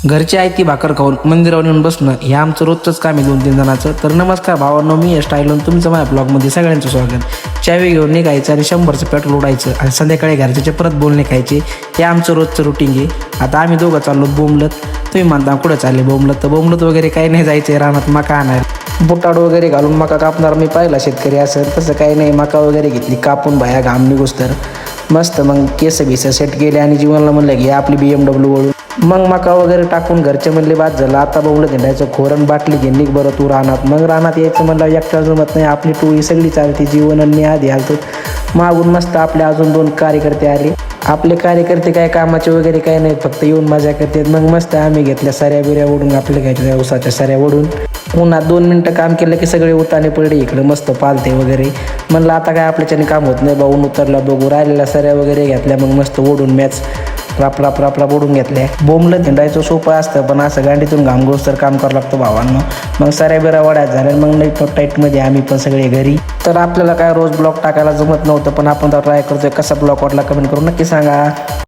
घरची आहे ती भाकर खाऊन मंदिरावर येऊन बसणं हे आमचं रोजचंच काम आहे 2-3 जणांचं. तर नमस्कार भावांनो, मी स्टाईलून तुमचं माझ्या ब्लॉगमध्ये सगळ्यांचं स्वागत. चावी घेऊन निघायचं आणि 100चं पेट्रोल उडायचं आणि संध्याकाळी घरच्याचे परत बोलणे खायचे. हे आमचं रोजचं रुटीन आहे. आता आम्ही दोघं चाललो बोंबलत. तुम्ही म्हणता कुठं चालले बोंबलत? तर बोंबलत वगैरे काही नाही, जायचं आहे रानात मका आणायला. बुटाड वगैरे घालून मका कापणार मी पाहिला शेतकरी असेल, तसं काही नाही. मका वगैरे घेतली कापून, बाया घाम निघोस तर मस्त. मग केस बिस सेट केले आणि जीवनाला म्हणलं की आपली BMW वळून मग मका वगैरे टाकून घरचे म्हणले बाद झालं, आता बोंबलं हिंडायचं खोरण बाटली घे निघ बरं तू रानात. मग रानात यायचं म्हणलं एकटा जमत नाही, आपली टोळी सगळी चालते. जीवनांनी आधी आलतो मागून मस्त. आपले अजून 2 कार्यकर्ते आले. आपले कार्यकर्ते काय कामाचे वगैरे काय नाही, फक्त येऊन मजा करतात. मग मस्त आम्ही घेतल्या सऱ्या बिऱ्या ओढून, आपल्या घ्यायच्या उसाच्या सऱ्या ओढून. उन्हात 2 मिनटं काम केलं की सगळे उताने पडले इकडं मस्त पालते वगैरे. म्हणलं आता काय आपल्याच्याने काम होत नाही बा, ऊन उतरला बघू. राहिलेल्या सऱ्या वगैरे घेतल्या मग मस्त ओढून मॅच राप ओढून घेतल्या. बोंबलं हिंडायचं सोपं असतं, पण असं गांडीतून घामगोस तर काम करावं लागतं भावांनो. मग सऱ्या बिऱ्या वड्यात झाल्या. मग नाही टाईटमध्ये आम्ही पण सगळे घरी. तर आपल्याला काय रोज ब्लॉग टाकायला जमत नव्हतं, पण आपण तर ट्राय करतोय. कसा ब्लॉग वाटला कमेंट करून नक्की सांगा.